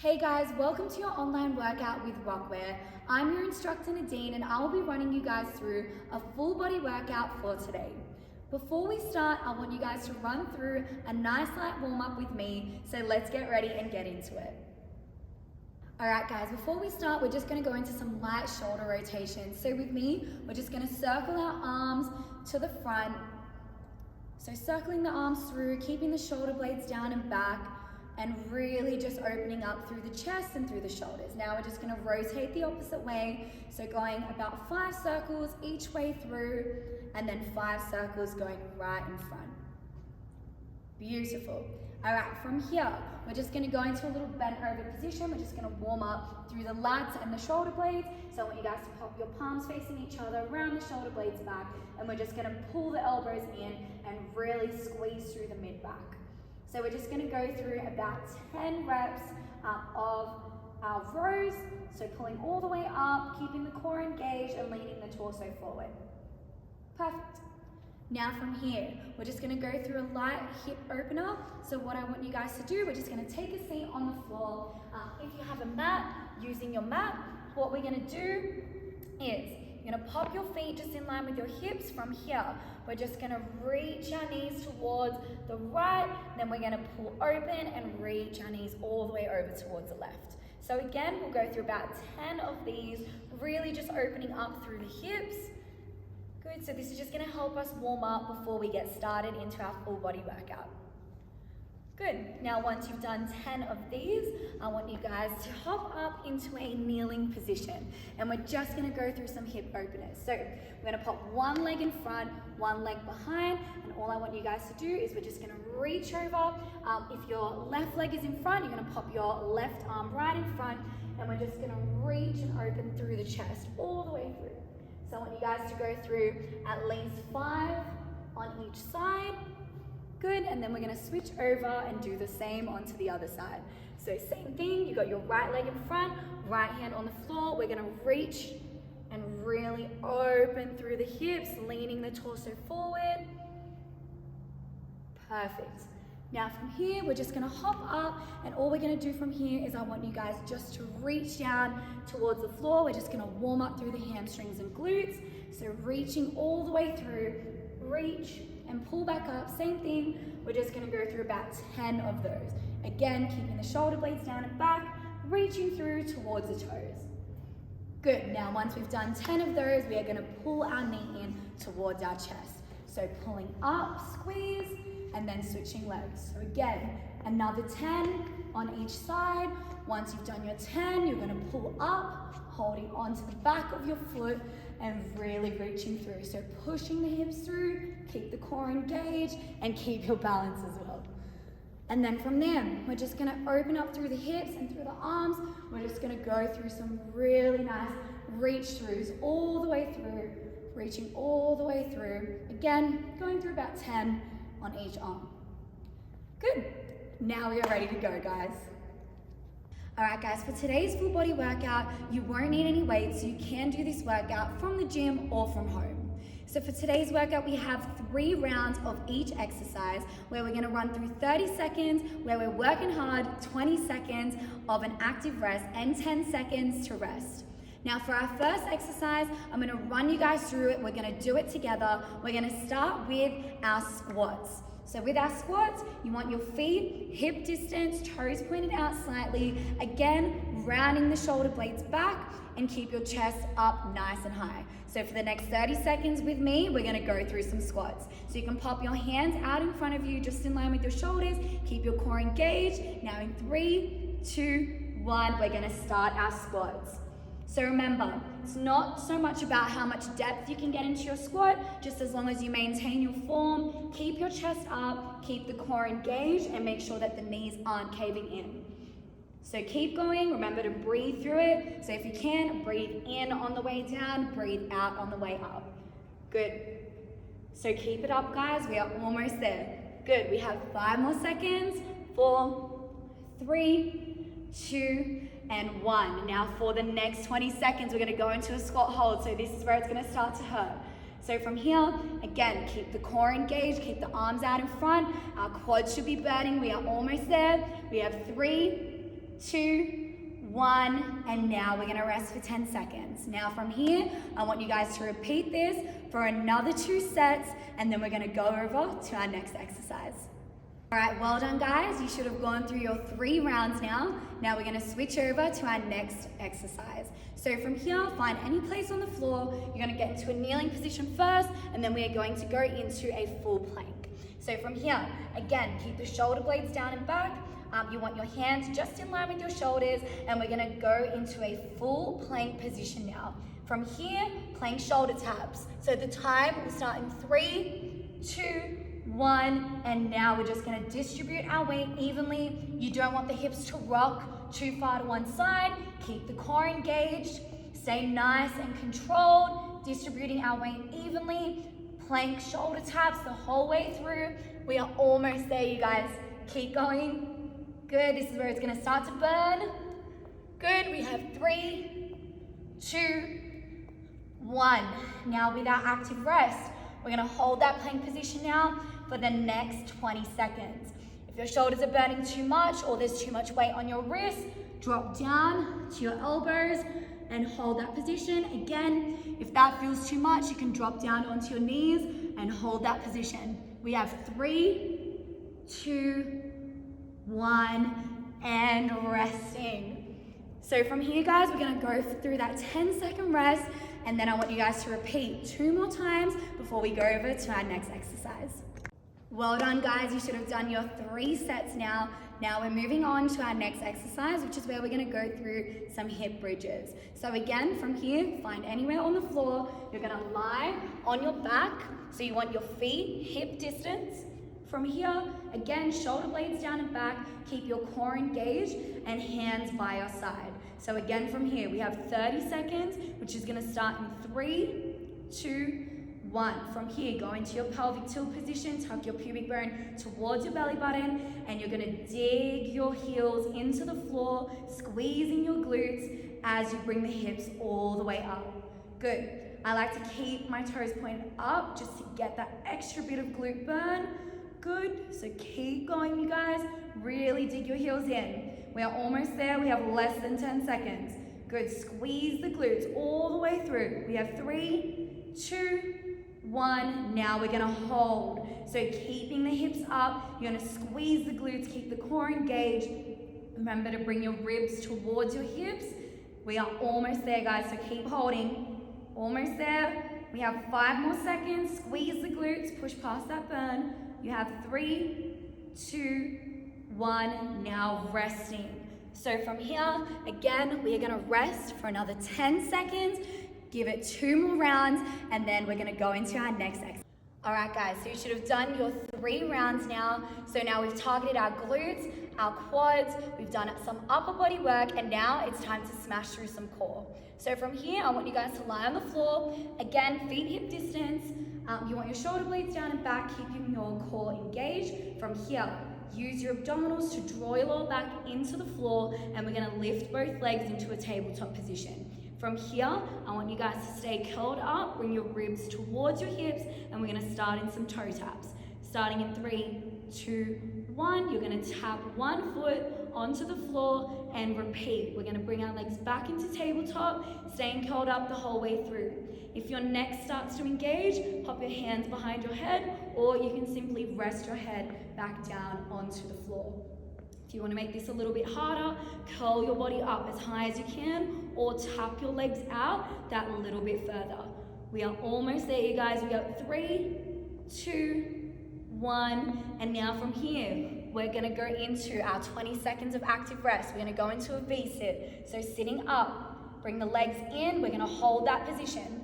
Hey guys, welcome to your online workout with Rockwear. I'm your instructor Nadine and I will be running you guys through a full body workout for today. Before we start, I want you guys to run through a nice light warm up with me, so let's get ready and get into it. Alright guys, before we start, we're just going to go into some light shoulder rotations. So with me, we're just going to circle our arms to the front. So circling the arms through, keeping the shoulder blades down and back, and really just opening up through the chest and through the shoulders. Now we're just going to rotate the opposite way, so going about 5 circles each way through, and then 5 circles going right in front. Beautiful. All right, from here, we're just going to go into a little bent over position. We're just going to warm up through the lats and the shoulder blades. So I want you guys to pop your palms facing each other, around the shoulder blades back, and we're just going to pull the elbows in and really squeeze through the mid-back. So we're just going to go through about 10 reps of our rows. So pulling all the way up, keeping the core engaged and leaning the torso forward. Perfect. Now from here, we're just going to go through a light hip opener. So what I want you guys to do, we're just going to take a seat on the floor. If you have a mat, using your mat, what we're going to do is you're going to pop your feet just in line with your hips. From here, we're just going to reach our knees towards the right, then we're going to pull open and reach our knees all the way over towards the left. So again, we'll go through about 10 of these, really just opening up through the hips. Good, so this is just going to help us warm up before we get started into our full body workout. Good, now once you've done 10 of these, I want you guys to hop up into a kneeling position, and we're just going to go through some hip openers. So we're going to pop one leg in front, one leg behind, and all I want you guys to do is we're just going to reach over. If your left leg is in front, you're going to pop your left arm right in front, and we're just going to reach and open through the chest all the way through. So I want you guys to go through at least 5 on each side. Good, and then we're going to switch over and do the same onto the other side. So same thing, you got your right leg in front, right hand on the floor. We're going to reach and really open through the hips, leaning the torso forward. Perfect. Now from here, we're just going to hop up, and all we're going to do from here is I want you guys just to reach down towards the floor. We're just going to warm up through the hamstrings and glutes. So reaching all the way through, reach and pull back up. Same thing, we're just going to go through about 10 of those. Again, keeping the shoulder blades down and back, reaching through towards the toes. Good, now once we've done 10 of those, we are going to pull our knee in towards our chest. So pulling up, squeeze, and then switching legs. So again, another 10 on each side. Once you've done your 10, you're going to pull up, holding onto the back of your foot and really reaching through. So pushing the hips through, keep the core engaged, and keep your balance as well. And then from there, we're just going to open up through the hips and through the arms. We're just going to go through some really nice reach throughs all the way through, reaching all the way through. Again, going through about 10 on each arm. Good. Now we are ready to go, guys. All right, guys, for today's full body workout, you won't need any weights, so you can do this workout from the gym or from home. So for today's workout, we have 3 rounds of each exercise, where we're going to run through 30 seconds, where we're working hard, 20 seconds of an active rest, and 10 seconds to rest. Now for our first exercise, I'm going to run you guys through it. We're going to do it together. We're going to start with our squats. So with our squats, you want your feet hip distance, toes pointed out slightly. Again, rounding the shoulder blades back and keep your chest up nice and high. So for the next 30 seconds with me, we're going to go through some squats. So you can pop your hands out in front of you, just in line with your shoulders. Keep your core engaged. Now in 3, 2, 1, we're going to start our squats. So remember, it's not so much about how much depth you can get into your squat, just as long as you maintain your form, keep your chest up, keep the core engaged, and make sure that the knees aren't caving in. So keep going, remember to breathe through it. So if you can, breathe in on the way down, breathe out on the way up. Good. So keep it up, guys, we are almost there. Good, we have 5 more seconds. 4, 3, 2, and 1. Now for the next 20 seconds, we're going to go into a squat hold. So this is where it's going to start to hurt. So from here, again, keep the core engaged, keep the arms out in front. Our quads should be burning. We are almost there. We have 3, 2, 1, and now we're gonna rest for 10 seconds. Now from here, I want you guys to repeat this for another 2 sets, and then we're gonna go over to our next exercise. All right, well done guys. You should have gone through your 3 rounds now. Now we're gonna switch over to our next exercise. So from here, find any place on the floor. You're gonna get into a kneeling position first, and then we are going to go into a full plank. So from here, again, keep the shoulder blades down and back. You want your hands just in line with your shoulders, and we're gonna go into a full plank position now. From here, plank shoulder taps. So the time will start in 3, 2, 1, and now we're just gonna distribute our weight evenly. You don't want the hips to rock too far to one side. Keep the core engaged. Stay nice and controlled, distributing our weight evenly. Plank shoulder taps the whole way through. We are almost there, you guys. Keep going. Good, this is where it's gonna start to burn. Good, we have 3, 2, 1. Now with our active rest, we're gonna hold that plank position now for the next 20 seconds. If your shoulders are burning too much or there's too much weight on your wrist, drop down to your elbows and hold that position. Again, if that feels too much, you can drop down onto your knees and hold that position. We have 3, 2, 1, and resting. So from here, guys, we're gonna go through that 10-second rest, and then I want you guys to repeat 2 more times before we go over to our next exercise. Well done, guys. You should have done your 3 sets now. Now we're moving on to our next exercise, which is where we're gonna go through some hip bridges. So again, from here, find anywhere on the floor. You're gonna lie on your back. So you want your feet hip distance. From here, again, shoulder blades down and back. Keep your core engaged and hands by your side. So again, from here, we have 30 seconds, which is gonna start in 3, 2, 1. From here, go into your pelvic tilt position, tuck your pubic bone towards your belly button, and you're gonna dig your heels into the floor, squeezing your glutes as you bring the hips all the way up. Good. I like to keep my toes pointed up just to get that extra bit of glute burn. Good, so keep going, you guys. Really dig your heels in. We are almost there. We have less than 10 seconds. Good, squeeze the glutes all the way through. We have 3, 2, 1. Now we're gonna hold. So keeping the hips up, you're gonna squeeze the glutes, keep the core engaged. Remember to bring your ribs towards your hips. We are almost there, guys, so keep holding. Almost there. We have 5 more seconds. Squeeze the glutes, push past that burn. You have 3, 2, 1, now resting. So from here, again, we are gonna rest for another 10 seconds, give it 2 more rounds, and then we're gonna go into our next exercise. All right, guys, so you should have done your 3 rounds now. So now we've targeted our glutes, our quads, we've done some upper body work, and now it's time to smash through some core. So from here, I want you guys to lie on the floor. Again, feet hip distance. You want your shoulder blades down and back, keeping your core engaged. From here, use your abdominals to draw your lower back into the floor, and we're gonna lift both legs into a tabletop position. From here, I want you guys to stay curled up, bring your ribs towards your hips, and we're gonna start in some toe taps. Starting in 3, 2, 1, you're gonna tap one foot onto the floor and repeat. We're gonna bring our legs back into tabletop, staying curled up the whole way through. If your neck starts to engage, pop your hands behind your head, or you can simply rest your head back down onto the floor. If you want to make this a little bit harder, curl your body up as high as you can, or tap your legs out that little bit further. We are almost there, you guys. We got 3, 2, 1, and now from here, we're gonna go into our 20 seconds of active rest. We're gonna go into a V-sit. So sitting up, bring the legs in, we're gonna hold that position.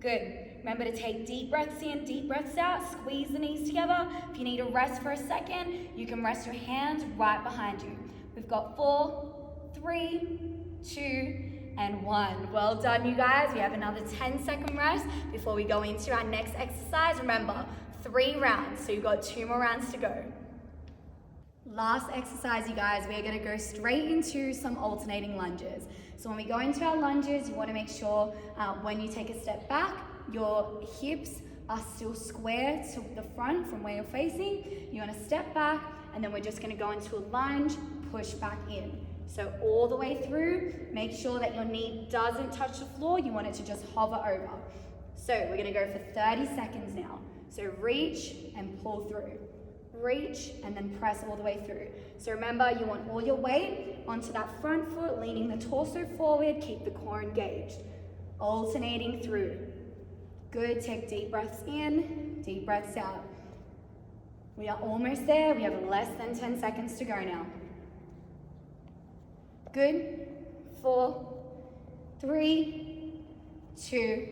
Good. Remember to take deep breaths in, deep breaths out, squeeze the knees together. If you need to rest for a second, you can rest your hands right behind you. We've got 4, 3, 2, and 1. Well done, you guys. We have another 10-second rest before we go into our next exercise. Remember, 3 rounds, so you've got 2 more rounds to go. Last exercise, you guys, we're gonna go straight into some alternating lunges. So when we go into our lunges, you wanna make sure when you take a step back, your hips are still square to the front from where you're facing. You wanna step back, and then we're just gonna go into a lunge, push back in. So all the way through, make sure that your knee doesn't touch the floor. You want it to just hover over. So we're gonna go for 30 seconds now. So reach and pull through. Reach and then press all the way through. So remember, you want all your weight onto that front foot, leaning the torso forward, keep the core engaged. Alternating through. Good, take deep breaths in, deep breaths out. We are almost there. We have less than 10 seconds to go now. Good. 4, 3, 2,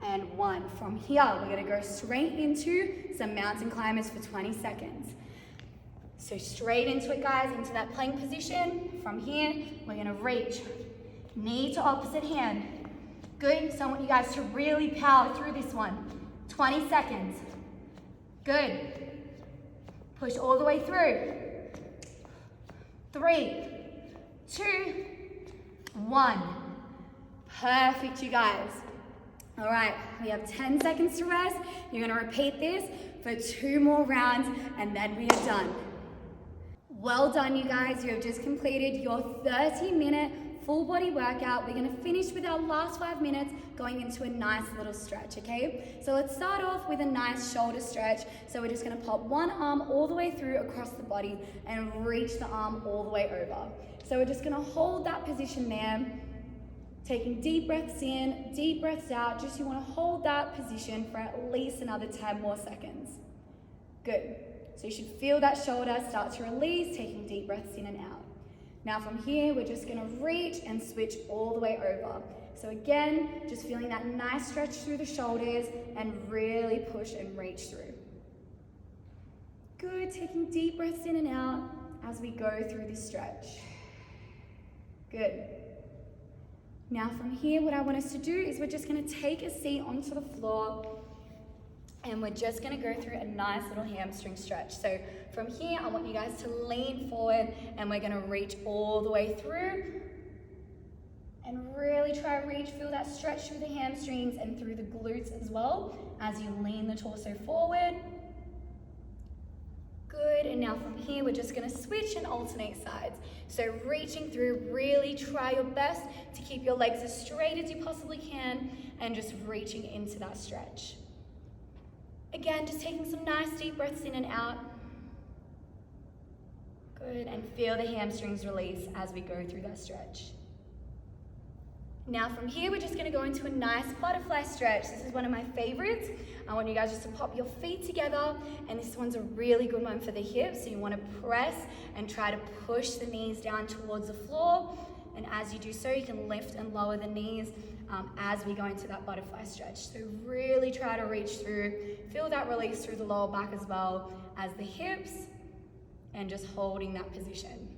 and 1. From here, we're gonna go straight into some mountain climbers for 20 seconds. So straight into it, guys, into that plank position. From here, we're gonna reach, knee to opposite hand. Good, so I want you guys to really power through this one. 20 seconds. Good. Push all the way through. 3, 2, 1. Perfect, you guys. All right, we have 10 seconds to rest. You're gonna repeat this for 2 more rounds and then we are done. Well done, you guys. You have just completed your 30-minute full body workout. We're gonna finish with our last 5 minutes going into a nice little stretch, okay? So let's start off with a nice shoulder stretch. So we're just gonna pop one arm all the way through across the body and reach the arm all the way over. So we're just gonna hold that position there, taking deep breaths in, deep breaths out. Just you wanna hold that position for at least another 10 more seconds. Good. So you should feel that shoulder start to release, taking deep breaths in and out. Now from here, we're just gonna reach and switch all the way over. So again, just feeling that nice stretch through the shoulders and really push and reach through. Good, taking deep breaths in and out as we go through this stretch. Good. Now from here, what I want us to do is we're just gonna take a seat onto the floor and we're just gonna go through a nice little hamstring stretch. So from here, I want you guys to lean forward and we're gonna reach all the way through and really try to reach, feel that stretch through the hamstrings and through the glutes as well as you lean the torso forward. Good, and now from here, we're just gonna switch and alternate sides. So reaching through, really try your best to keep your legs as straight as you possibly can and just reaching into that stretch. Again, just taking some nice deep breaths in and out. Good, and feel the hamstrings release as we go through that stretch. Now from here, we're just gonna go into a nice butterfly stretch. This is one of my favorites. I want you guys just to pop your feet together, and this one's a really good one for the hips. So you wanna press and try to push the knees down towards the floor. And as you do so, you can lift and lower the knees as we go into that butterfly stretch. So really try to reach through, feel that release through the lower back as well as the hips, and just holding that position.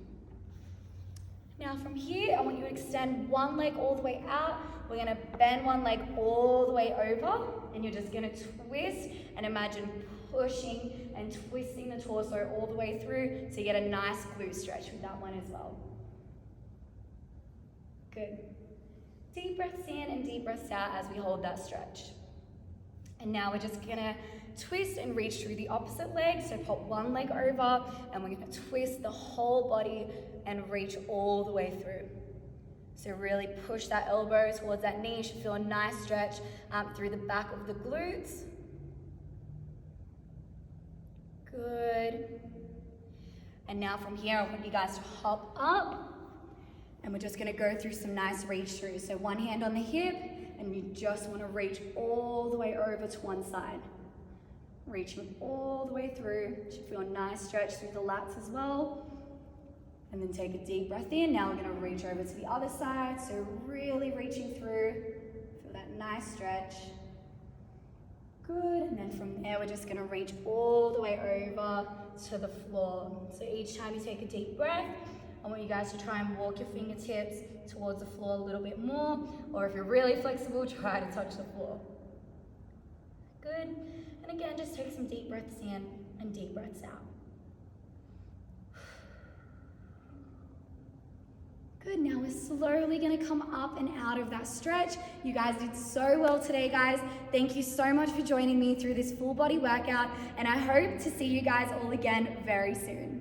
Now from here, I want you to extend one leg all the way out. We're gonna bend one leg all the way over, and you're just gonna twist and imagine pushing and twisting the torso all the way through so you get a nice glute stretch with that one as well. Good. Deep breaths in and deep breaths out as we hold that stretch. And now we're just gonna twist and reach through the opposite leg. So pop one leg over and we're gonna twist the whole body and reach all the way through. So really push that elbow towards that knee. You should feel a nice stretch through the back of the glutes. Good. And now from here, I want you guys to hop up. And we're just gonna go through some nice reach through. So one hand on the hip, and you just wanna reach all the way over to one side. Reaching all the way through. You should feel a nice stretch through the lats as well. And then take a deep breath in. Now we're gonna reach over to the other side. So really reaching through. Feel that nice stretch. Good, and then from there, we're just gonna reach all the way over to the floor. So each time you take a deep breath, I want you guys to try and walk your fingertips towards the floor a little bit more, or if you're really flexible, try to touch the floor. Good, and again, just take some deep breaths in and deep breaths out. Good, now we're slowly gonna come up and out of that stretch. You guys did so well today, guys. Thank you so much for joining me through this full body workout, and I hope to see you guys all again very soon.